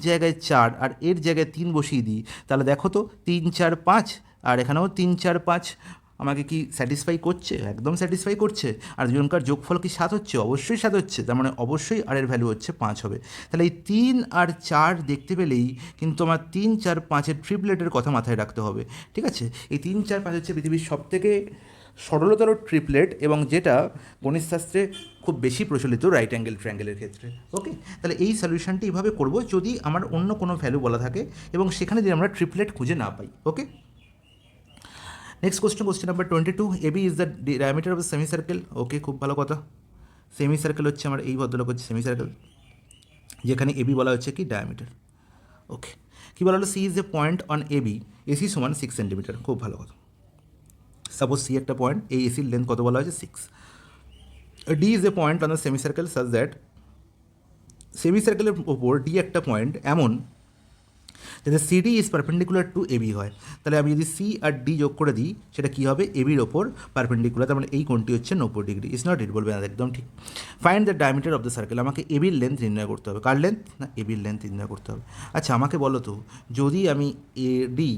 জায়গায় 4 আর এর জায়গায় 3 বসিয়ে দিই, তাহলে দেখো তো 3 4 5, আর এখানেও 3 4 5 আমাকে কি স্যাটিসফাই করছে? একদম স্যাটিসফাই করছে। আর দুজনকার যোগফল কি 7 হচ্ছে? অবশ্যই 7 হচ্ছে। তার মানে অবশ্যই আর এর ভ্যালু হচ্ছে 5 হবে। তাহলে এই 3 আর 4 দেখতে পেলেই কিন্তু আমার 3 4 5-এর ট্রিপলেটের কথা মাথায় রাখতে হবে, ঠিক আছে? এই 3 4 5 হচ্ছে পৃথিবীর সবথেকে সরলতর ট্রিপলেট এবং যেটা গণিতশাস্ত্রে খুব বেশি প্রচলিত রাইট অ্যাঙ্গেল ট্রায়াঙ্গেলের ক্ষেত্রে। ওকে, তাহলে এই সলিউশনটি এইভাবে করব যদি আমার অন্য কোনো ভ্যালু বলা থাকে এবং সেখানে যদি আমরা ট্রিপলেট খুঁজে না পাই। Okay, next question number 22, AB is the diameter of the semi circle. Okay, খুব ভালো কথা। সেমি সার্কেল হচ্ছে আমার এই ভদ্রলোক হচ্ছে সেমি সার্কেল, যেখানে এবি বলা হচ্ছে কি ডায়ামিটার। ওকে, কী বলা হলো? C is a point on AB, AC সমান 6 সেন্টিমিটার। খুব ভালো কথা। সাপোজ সি একটা পয়েন্ট, এই এসির লেন্থ কত বলা হয়েছে? 6। D is a point on the semi circle such that, semi সার্কেলের ওপর ডি একটা পয়েন্ট এমন যাতে CD is perpendicular to AB হয়। তাহলে আমি যদি সি আর ডি যোগ করে দিই, সেটা কী হবে? এবির ওপর পারপেন্ডিকুলার, তার মানে এই কোণটি হচ্ছে 90 ডিগ্রি। Is not it? বলবে না, একদম ঠিক। Find the diameter of the circle. আমাকে এবির লেন্থ নির্ণয় করতে হবে। কার লেন্থ? না, এবির লেন্থ নির্ণয় করতে হবে। আচ্ছা, আমাকে বলো তো, যদি আমি এডি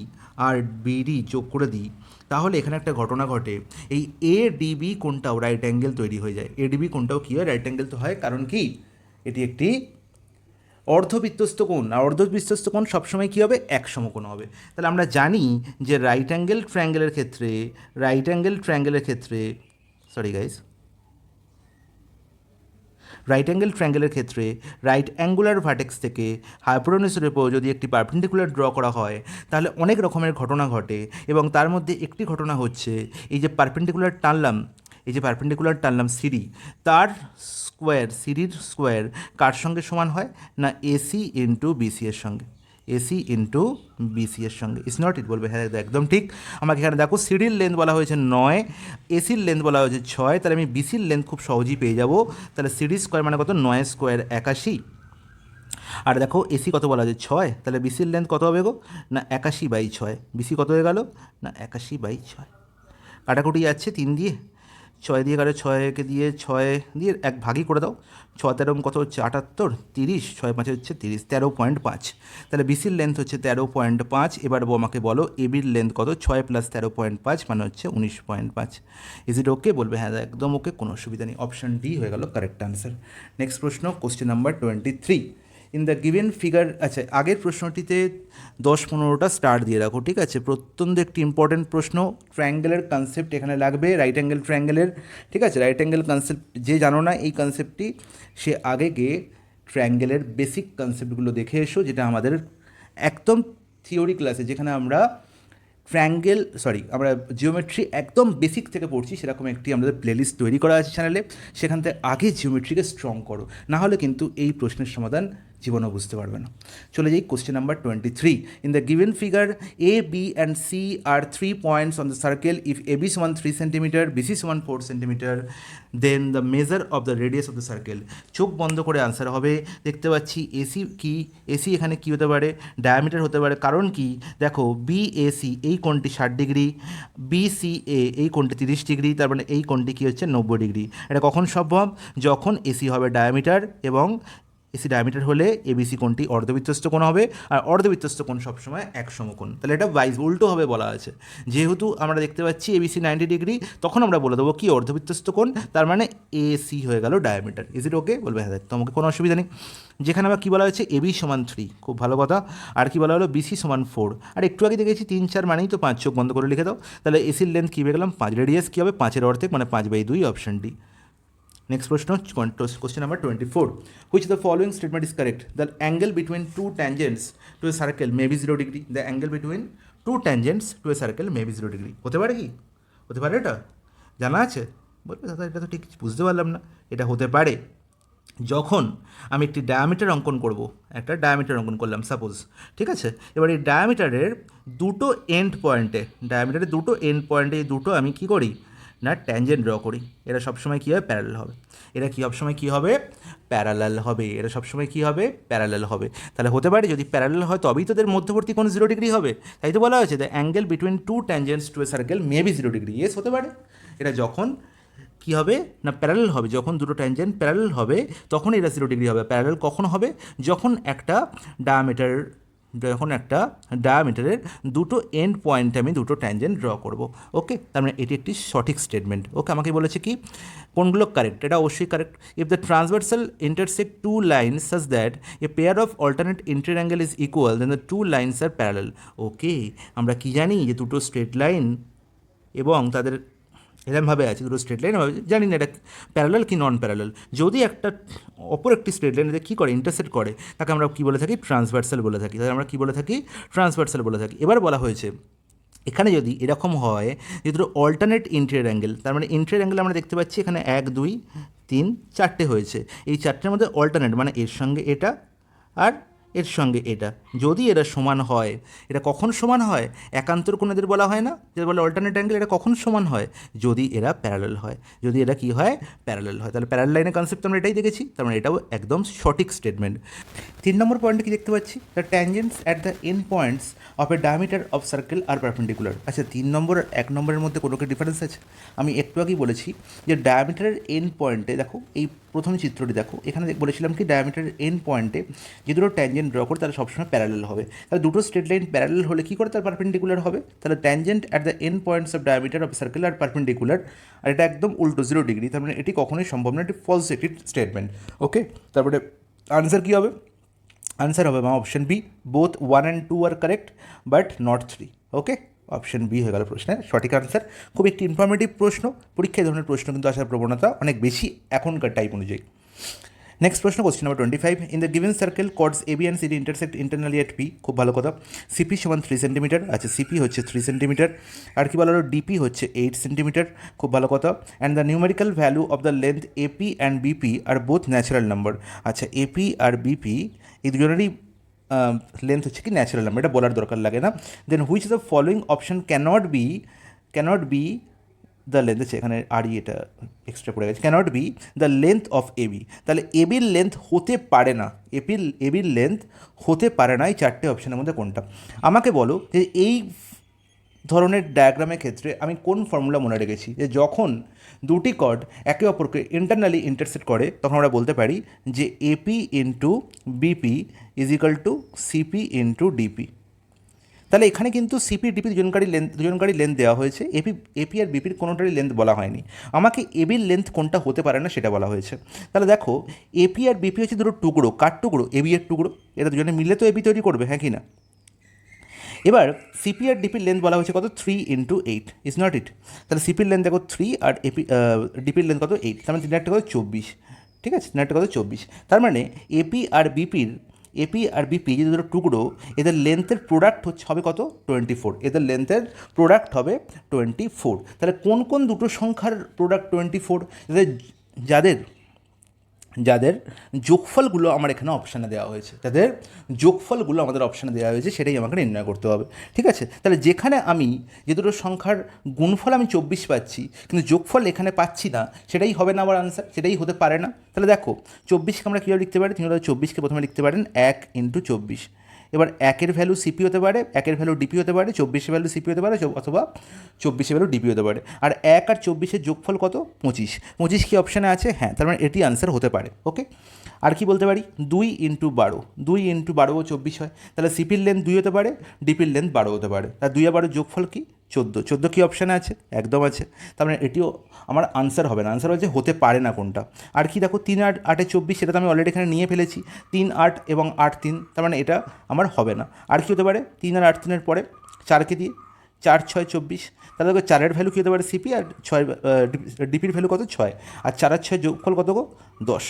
আর বিডি যোগ করে দিই, তাহলে এখানে একটা ঘটনা ঘটে, এই এডিবি কোণটাও রাইট অ্যাঙ্গেল তৈরি হয়ে যায়। এডিবি কোণটাও কী হয়? রাইট অ্যাঙ্গেল তো হয়, কারণ কি? এটি একটি অর্ধবৃত্তস্থ কোণ, আর অর্ধবৃত্তস্থ কোণ সবসময় কী হবে? এক সমকোণ হবে। তাহলে আমরা জানি যে রাইট অ্যাঙ্গেল ট্রায়াঙ্গেলের ক্ষেত্রে sorry guys, right angular vertex থেকে হাইপোটেনিউসের উপর যদি একটি পারপেন্ডিকুলার ড্র করা হয়, তাহলে অনেক রকমের ঘটনা ঘটে এবং তার মধ্যে একটি ঘটনা হচ্ছে এই যে পারপেন্ডিকুলার টানলাম সিডি, তার সিডির স্কোয়ার কার সঙ্গে সমান হয়? না, এসি ইন্টু বিসি এর সঙ্গে। It's not it? বলবে হ্যাঁ, একদম ঠিক। আমাকে এখানে দেখো, সিডির লেন্থ বলা হয়েছে 9, এসির লেন্থ বলা হয়েছে 6, তাহলে আমি বিসির লেন্থ খুব সহজেই পেয়ে যাব। তাহলে সিডি স্কোয়ার মানে কত? 9 স্কোয়ার 81। আর দেখো এসি কত বলা হয়েছে? 6, তাহলে বিসির লেন্থ কত হবে গো? না, 81/6। বিসি কত হয়ে গেল? না, 81/6। কাটাকুটি যাচ্ছে 3 দিয়ে, 6 দিয়ে কাটো, 6কে দিয়ে 6 দিয়ে 1 ভাগই করে দাও। 6 13 কত হচ্ছে? 78, 30, 6 5 হচ্ছে 30, 13.5। তাহলে বিসির লেন্থ হচ্ছে 13.5। এবার আমাকে বলো এবির লেন্থ কত? 6 + 13.5 মানে হচ্ছে 19.5। Is it okay? বলবে হ্যাঁ, একদম ওকে, কোনো অসুবিধা নেই। অপশন ডি হয়ে গেল কারেক্ট আনসার। নেক্সট প্রশ্ন, question number 23, in the given figure. আচ্ছা, আগের প্রশ্নটিতে 10-15টা স্টার দিয়ে রাখো, ঠিক আছে? প্রত্যন্ত একটি ইম্পর্টেন্ট প্রশ্ন, ট্রায়াঙ্গেলের কনসেপ্ট এখানে লাগবে, রাইট অ্যাঙ্গেল ট্রায়াঙ্গেলের, ঠিক আছে? রাইট অ্যাঙ্গেল কনসেপ্ট যে জানো না এই কনসেপ্টটি, সে আগে গিয়ে ট্রায়াঙ্গেলের বেসিক কনসেপ্টগুলো দেখে এসো, যেটা আমাদের একদম থিওরি ক্লাসে, যেখানে আমরা আমরা জিওমেট্রি একদম বেসিক থেকে পড়ছি, সেরকম একটি আমাদের প্লেলিস্ট তৈরি করা আছে চ্যানেলে। সেখান থেকে আগে জিওমেট্রিকে স্ট্রং করো, না হলে কিন্তু এই প্রশ্নের সমাধান জীবনও বুঝতে পারবে না। চলে যাই question number 23, in the given figure A B and C are 3 points on the circle. If A B সমান 3 সেন্টিমিটার, বিসি সমান 4 centimetre, then the measure of the radius of the circle. চোখ বন্ধ করে আনসার হবে। দেখতে পাচ্ছি AC কি, AC এখানে কী হতে পারে? ডায়ামিটার হতে পারে। কারণ কি? দেখো, বিএসি এই কোণটি 60 ডিগ্রি, বিসিএ এই কোণটি 30 ডিগ্রি, তার মানে এই কোণটি কী হচ্ছে? 90 ডিগ্রি। এটা কখন সম্ভব? যখন এসি হবে ডায়ামিটার, এবং এসি ডায়ামিটার হলে এবিসি কোণটি অর্ধবৃত্তস্থ কোণ হবে, আর অর্ধবৃত্তস্থ কোণ সবসময় এক সমকোণ। তাহলে এটা উল্টো হবে বলা আছে। যেহেতু আমরা দেখতে পাচ্ছি এবিসি 90 ডিগ্রি, তখন আমরা বলে দেবো কি? অর্ধবৃত্তস্থ কোণ, তার মানে এসি হয়ে গেল ডায়ামিটার। Is it okay? বলবে হ্যাঁ, তোমাকে কোনো অসুবিধা নেই। যেখানে আবার কী বলা হয়েছে? এবি সমান 3, খুব ভালো কথা। আর কি বলা হলো? বিসি সমান 4। আর একটু আগে দেখেছি 3 4 মানেই তো 5, চোখ বন্ধ করে লিখে দাও। তাহলে এসির লেন্থ কী পেয়ে গেলাম? 5, রেডিয়াস কী হবে? 5-এর অর্ধেক, মানে 5/2, অপশন ডি। নেক্সট প্রশ্ন, question number 24, which the following statement is correct? The angle between two tangents to a circle may be 0 degree. The angle between two tangents to a circle may be 0 degree. হতে পারে কি? হতে পারে? এটা জানা আছে? বলবে দাদা এটা তো ঠিক বুঝতে পারলাম না। এটা হতে পারে। যখন আমি একটি ডায়ামিটার অঙ্কন করব, একটা ডায়ামিটার অঙ্কন করলাম সাপোজ, ঠিক আছে, এবার এই ডায়ামিটারের দুটো এন্ড পয়েন্টে, ডায়ামিটারের দুটো এন্ড পয়েন্টে এই দুটো আমি কী করি না ট্যানজেন্ট ড্র করি। এরা সবসময় কী হবে প্যারালাল হবে, এরা কী সবসময় কী হবে প্যারালাল হবে, এরা সবসময় কী হবে প্যারালাল হবে। তাহলে হতে পারে যদি প্যারালাল হয় তবেই তোদের মধ্যবর্তী কোনো 0 ডিগ্রি হবে। তাই তো বলা হয়েছে the angle between two tangents to a circle may be 0 degree. Yes, হতে পারে। এটা যখন কী হবে না প্যারালাল হবে, যখন দুটো ট্যানজেন্ট প্যারালাল হবে তখন এটা 0 ডিগ্রি হবে। প্যারালাল কখন হবে, যখন একটা ডায়ামিটার, যখন একটা ডায়ামিটারের দুটো এন্ড পয়েন্টে আমি দুটো ট্যানজেন্ট ড্র করব। ওকে, তার মানে এটি একটি সঠিক স্টেটমেন্ট। ওকে, আমাকে বলেছে কি কোনগুলো কারেক্ট, এটা অবশ্যই correct. If the transversal intersect two lines such that a pair of alternate inter angle is equal then the two lines are parallel. Okay, আমরা কি জানি যে দুটো স্ট্রেট লাইন এবং তাদের এরমভাবে আছে, দুটো স্ট্রেট লাইন জানি না এটা প্যারালাল কি নন প্যারালাল। যদি একটা অপর একটি স্ট্রেট লাইন এদের কী করে ইন্টারসেক্ট করে তাকে আমরা কী বলে থাকি ট্রান্সভার্সাল বলে থাকি, তাহলে আমরা কী বলে থাকি ট্রান্সভার্সাল বলে থাকি। এবার বলা হয়েছে এখানে যদি এরকম হয় যে দুটো অল্টারনেট ইন্টেরিয়র অ্যাঙ্গেল, তার মানে ইন্টেরিয়র অ্যাঙ্গেল আমরা দেখতে পাচ্ছি এখানে 1 2 3 4টে হয়েছে, এই চারটের মধ্যে অল্টারনেট মানে এর সঙ্গে এটা আর এর সঙ্গে এটা, যদি এরা সমান হয়, এটা কখন সমান হয় একান্তর কোণ এদের বলা হয় না, যেটা বলে অল্টারনেট অ্যাঙ্গেল, এটা কখন সমান হয় যদি এরা প্যারালাল হয়, যদি এরা কী হয় প্যারালাল হয়। তাহলে প্যারালাল লাইনের কনসেপ্ট আমরা এটাই দেখেছি, তার মানে এটাও একদম সঠিক স্টেটমেন্ট। 3 নম্বর পয়েন্টে কি দেখতে পাচ্ছি, the tangents at the end points of A diameter of circle are perpendicular. আচ্ছা 3 নম্বর আর 1 নম্বরের মধ্যে কোনো কি ডিফারেন্স আছে? আমি একটু আগেই বলেছি যে ডায়ামিটারের এন্ড পয়েন্টে দেখো, এই প্রথম চিত্রটি দেখো, এখানে বলেছিলাম কি ডায়ামিটারের এন্ড পয়েন্টে যে দুটো ট্যানজেন্ট ড্র করে তারা সবসময় প্যারালাল হবে। তাহলে দুটো স্ট্রেট লাইন প্যারালাল হলে কী করে তার পারপেন্ডিকুলার হবে, তাহলে tangent at the end points of diameter of circle are perpendicular, আর এটা একদম উল্টো 0 ডিগ্রি, তার মানে এটি কখনোই সম্ভব না, এটি ফলস একটি স্টেটমেন্ট। ওকে, তারপরে আনসার কী হবে, আনসার হবে আমার অপশন বি, বোথ 1 and 2 আর correct but not 3। Okay, option B হয়ে গেল প্রশ্নের সঠিক আনসার। খুব একটি ইনফরমেটিভ প্রশ্ন, পরীক্ষায় ধরনের প্রশ্ন কিন্তু আসার প্রবণতা অনেক বেশি এখনকার টাইপ অনুযায়ী। নেক্সট প্রশ্ন, question number 25, in the given circle chords A B and CD intersect internally at P. খুব ভালো কথা। সিপি সমান 3 সেন্টিমিটার, আচ্ছা সিপি হচ্ছে 3 সেন্টিমিটার, আর কি বলা হলো ডিপি হচ্ছে 8 সেন্টিমিটার, খুব ভালো কথা। And the numerical value of the length AP and BP are both natural number. আচ্ছা এপি আর বিপি এই দুজনেরই লেন্থ হচ্ছে কি ন্যাচারাল নাম্বার, এটা বলার দরকার লাগে না। Then which the following option cannot be the length, আছে এখানে আরই এটা এক্সট্রা পড়ে গেছে, cannot be the length of AB. তাহলে এবির লেন্থ হতে পারে না, এবির লেন্থ হতে পারে না, এই চারটে অপশানের মধ্যে কোনটা? আমাকে বলো যে এই ধরনের ডায়াগ্রামের ক্ষেত্রে আমি কোন ফর্মুলা মনে রেখেছি, যে যখন দুটি কর্ড একে অপরকে ইন্টারনালি ইন্টারসেক্ট করে তখন আমরা বলতে পারি যে AP into BP is equal to CP into DP. তাহলে এখানে কিন্তু সিপি ডিপি দুজনকারই লেন্থ দেওয়া হয়েছে, এপি আর বিপির কোনোটারই লেন্থ বলা হয়নি। আমাকে এবির লেন্থ কোনটা হতে পারে না সেটা বলা হয়েছে। তাহলে দেখো এপি আর বিপি হচ্ছে দুটো টুকরো, কার টুকরো, এবি এর টুকরো, এরা দুজনে মিলে তো এবি তৈরি করবে, হ্যাঁ কি না? এবার সিপি আর ডিপির লেন্থ বলা হয়েছে কত, 3 × 8, ইজ নট ইট? তাহলে সিপির লেন্থ দেখো 3 আর ডিপির লেন্থ কত 8, তার মানে 3 একটা কত 24, ঠিক আছে, 3 একটা কত 24। তার মানে এপি আর বিপি যে দুটো টুকরো এদের লেন্থের প্রোডাক্ট হবে কত 24, এদের লেন্থের প্রোডাক্ট হবে 24। তাহলে কোন কোন দুটো সংখ্যার প্রোডাক্ট 24? যাদের যাদের যোগফলগুলো আমার এখানে অপশানে দেওয়া হয়েছে, যাদের যোগফলগুলো আমাদের অপশানে দেওয়া হয়েছে সেটাই আমাকে নির্ণয় করতে হবে, ঠিক আছে? তাহলে যেখানে আমি যে দুটো সংখ্যার গুণফল আমি 24 পাচ্ছি কিন্তু যোগফল এখানে পাচ্ছি না, সেটাই হবে না আমার আনসার, সেটাই হতে পারে না। তাহলে দেখো 24কে আমরা কীভাবে লিখতে পারি, তুমি 24কে প্রথমে লিখতে পারেন 1 × 24। এবার 1-এর ভ্যালু সিপি হতে পারে, 1-এর ভ্যালু ডিপি হতে পারে, 24-এর ভ্যালু সিপি হতে পারে, অথবা 24-এর ভ্যালু ডিপি হতে পারে। আর 1 আর 24-এর যোগফল কত 25, 25 কি অপশানে আছে? হ্যাঁ, তার মানে এটি আনসার হতে পারে। ওকে, আর কি বলতে পারি, 2 × 12, 2 × 12 24 হয়, তাহলে সিপির লেন্থ 2 হতে পারে, ডিপির লেন্থ 12 হতে পারে, তার 2 আর 12 যোগফল কি 14, 14 কি অপশানে আছে? একদম আছে, তার মানে এটিও আমার আনসার হবে না, আনসার হচ্ছে হতে পারে না কোনটা। আর কি দেখো 3 আর 8 24, সেটা তো আমি অলরেডি এখানে নিয়ে ফেলেছি, 3 8 এবং 8 3, তার মানে এটা আমার হবে না। আর কি হতে পারে, 3 আর 8 3-এর পরে 4কে দিয়ে 4 6 24, তাহলে দেখো 4-এর ভ্যালু কী হতে পারে সিপি, আর 6 ডিপির ভ্যালু কত 6, আর 4 আর 6 যোগফল কত গো 10,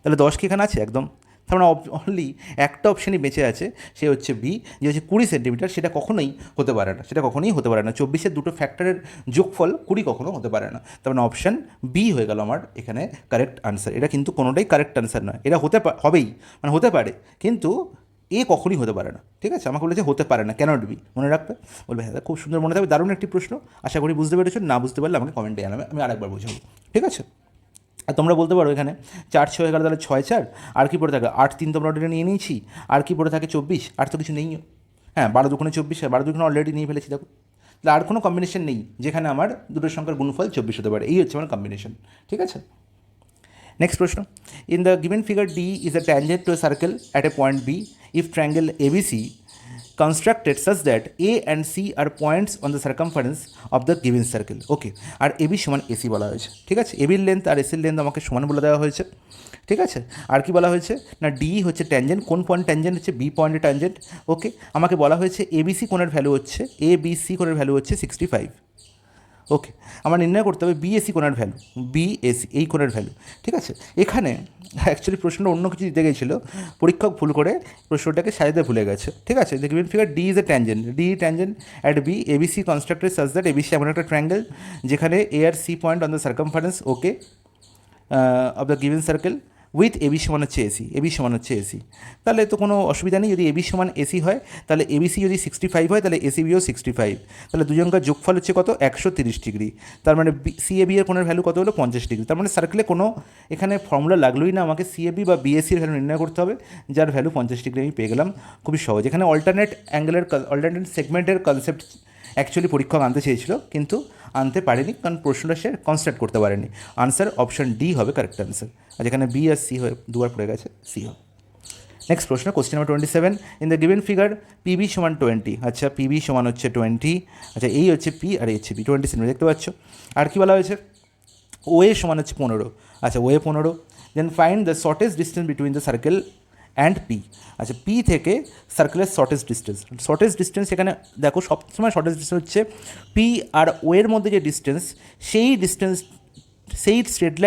তাহলে 10 কি এখানে আছে? একদম, তার মানে অনলি একটা অপশানই বেঁচে আছে, সে হচ্ছে বি, যে হচ্ছে 20 সেন্টিমিটার। সেটা কখনোই হতে পারে না, সেটা কখনোই হতে পারে না। 24-এর দুটো ফ্যাক্টরের যোগফল 20 কখনো হতে পারে না। তার মানে অপশান বি হয়ে গেল আমার এখানে কারেক্ট আনসার। এটা কিন্তু কোনোটাই কারেক্ট আনসার নয়, এটা হবেই, মানে হতে পারে, কিন্তু এ কখনই হতে পারে না। ঠিক আছে, আমাকে বলেছে হতে পারে না, ক্যানট বি, মনে রাখবে। বলবে হ্যাঁ, খুব সুন্দর মনে থাকবে, দারুণ একটি প্রশ্ন। আশা করি বুঝতে পেরেছো, না বুঝতে পারলে আমাকে কমেন্টে জানাবে, আমি আরেকবার বুঝাবো। ঠিক আছে, আর তোমরা বলতে পারো এখানে 4 6 11 তাহলে 6 4, আর কি পড়ে থাকে 8 3, তোমরা অলরেডি নিয়ে নিয়েছি, আর কি পড়ে থাকে 24, আর তো কিছু নেই। হ্যাঁ, 12 2 24, আর 12 2 অলরেডি নিয়ে ফেলেছি, দেখো। তাহলে আর কোনো কম্বিনেশন নেই যেখানে আমার দুটো সংখ্যার গুণফল 24 হতে পারে, এই হচ্ছে আমার কম্বিনেশন। ঠিক আছে, নেক্সট প্রশ্ন। In the given figure D is a tangent to a circle at a point B if triangle ABC constructed such that A and C are points on the circumference of the given circle. Okay, আর AB সমান AC বলা হয়েছে। ঠিক আছে, এবির length আর এসির length আমাকে সমান বলে দেওয়া হয়েছে। ঠিক আছে, আর কি বলা হয়েছে না, ডি হচ্ছে ট্যানজেন্ট, কোন পয়েন্ট ট্যানজেন্ট হচ্ছে বি পয়েন্টে ট্যানজেন্ট। ওকে, আমাকে বলা হয়েছে এবিসি কোণের ভ্যালু হচ্ছে, এ বি সি কোণের ভ্যালু হচ্ছে 65। ওকে, আমার নির্ণয় করতে হবে বিএসি কোণের ভ্যালু, বিএসি এই কোণের ভ্যালু। ঠিক আছে, এখানে অ্যাকচুয়ালি প্রশ্নটা অন্য কিছু দিতে গেছিলো, পরীক্ষক ভুল করে প্রশ্নটাকে সাজাতে ভুলে গেছে। ঠিক আছে, দেখবেন figure D is a tangent, D tangent at B, ABC constructed such that, ABC এমন একটা ট্রায়াঙ্গেল যেখানে এ আর C point on the circumference okay of the given circle with AB সমান হচ্ছে এসি, এবি সমান হচ্ছে এসি। তাহলে তো কোনো অসুবিধা নেই, যদি এবি সমান এসি হয় তাহলে এবিসি যদি 65 হয় তাহলে এসিবিও 65, তাহলে দুজনকার যোগফল হচ্ছে কত 130 ডিগ্রি। তার মানে সিএবি এর কোণের ভ্যালু কত হলো 50 ডিগ্রি। তার মানে সার্কেলে কোনো এখানে ফর্মুলা লাগলোই না, আমাকে সিএবি বা বিএসির ভ্যালু নির্ণয় করতে হবে, যার ভ্যালু 50 ডিগ্রি আমি পেয়ে গেলাম, খুবই সহজ। এখানে অল্টারনেট সেগমেন্টের কনসেপ্ট অ্যাকচুয়ালি পরীক্ষক আনতে চেয়েছিল, কিন্তু আনতে পারেনি, কারণ প্রশ্নটা সে কনস্ট্রাক্ট করতে পারেনি। আনসার অপশন ডি হবে কারেক্ট আনসার, আর যেখানে বি আর সি হয়ে দুবার পড়ে গেছে, সি হবে। নেক্সট প্রশ্ন, question number 27। In the given figure PB সমান 20, আচ্ছা পিবি সমান হচ্ছে 20, আচ্ছা এই হচ্ছে পি আর এই হচ্ছে বি, 20 সেন্টিমিটার দেখতে পাচ্ছ। আর কি বলা হয়েছে, ওয়ে সমান হচ্ছে 15, আচ্ছা O 15। Then find the shortest distance between the circle and P, আচ্ছা পি থেকে সার্কেলের শর্টেস্ট ডিস্টেন্স এখানে দেখো সবসময় শর্টেস্ট ডিস্টেন্স হচ্ছে পি আর ওয়ের মধ্যে যে ডিস্টেন্স, সেই স্ট্রেট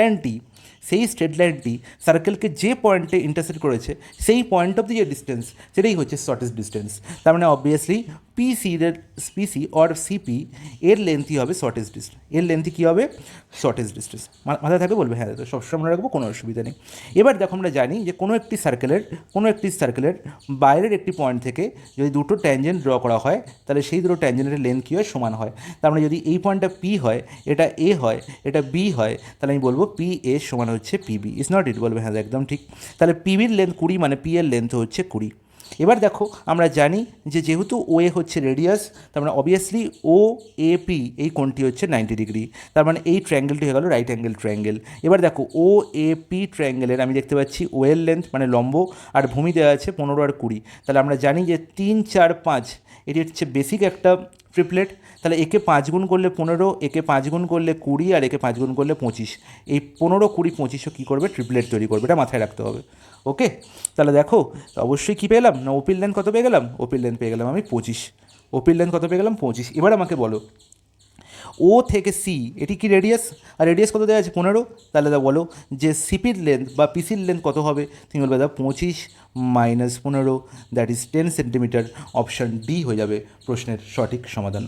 লাইনটি সার্কেলকে যে পয়েন্টে ইন্টারসেক্ট করেছে সেই পয়েন্ট অফ দি যে ডিস্টেন্স, সেটাই হচ্ছে শর্টেস্ট ডিস্টেন্স। তার মানে অবভিয়াসলি পিসি অর সিপি এর লেন্থই হবে শর্টেস্ট ডিস্টেন্স, এর লেন্থই কী হবে শর্টেস্ট ডিস্টেন্স। মাথায় থাকে বলবে, হ্যাঁ তো সবসময় মনে রাখবো, কোনো অসুবিধা নেই। এবার দেখো আমরা জানি যে কোনো একটি সার্কেলের বাইরের একটি পয়েন্ট থেকে যদি দুটো ট্যানজেন্ট ড্র করা হয় তাহলে সেই দুটো ট্যানজেন্টের লেন্থ কী হয়, সমান হয়। তার মানে যদি এই পয়েন্টটা পি হয়, এটা এ হয়, এটা বি হয়, তাহলে আমি বলবো পি এ সমান হচ্ছে পিবি। ইজ নট ইট, বলবে হ্যাঁ একদম ঠিক। তাহলে পিবির লেন্থ 20, মানে পি এর লেন্থ হচ্ছে 20। এবার দেখো আমরা জানি যে যেহেতু ও এ হচ্ছে রেডিয়াস, তার মানে অবভিয়াসলি ও এ পি এই কোণটি হচ্ছে 90 ডিগ্রি। তার মানে এই ট্রায়াঙ্গেলটি হয়ে গেল রাইট অ্যাঙ্গেল ট্রায়াঙ্গেল। এবার দেখো ও এ পি ট্রায়াঙ্গেলের আমি দেখতে পাচ্ছি ও এর লেন্থ মানে লম্ব আর ভূমি দেওয়া আছে 15 আর 20। তাহলে আমরা জানি যে 3 4 5 এটি হচ্ছে বেসিক একটা ট্রিপলেট। তাহলে একে 5 গুণ করলে 15, একে 5 গুণ করলে 20, আর একে 5 গুণ করলে 25। এই 15 20 25ও কী করবে, ট্রিপলেট তৈরি করবে, এটা মাথায় রাখতে হবে। ওকে, তাহলে দেখো অবশ্যই কী পেলাম না, ওপির লেন্থ কত পেয়ে গেলাম, ওপির লেন্থ পেয়ে গেলাম আমি 25, ওপির লেন্থ কত পেয়ে গেলাম 25। এবার আমাকে বলো ও থেকে সি এটি কি রেডিয়াস, আর রেডিয়াস কত দেওয়া আছে 15, তাহলে বলো যে সিপির লেন্থ বা পিসির লেন্থ কত হবে, তুমি বলবে দাদা 25 - 15, that is 10 centimetre. Option D হয়ে যাবে প্রশ্নের সঠিক সমাধান।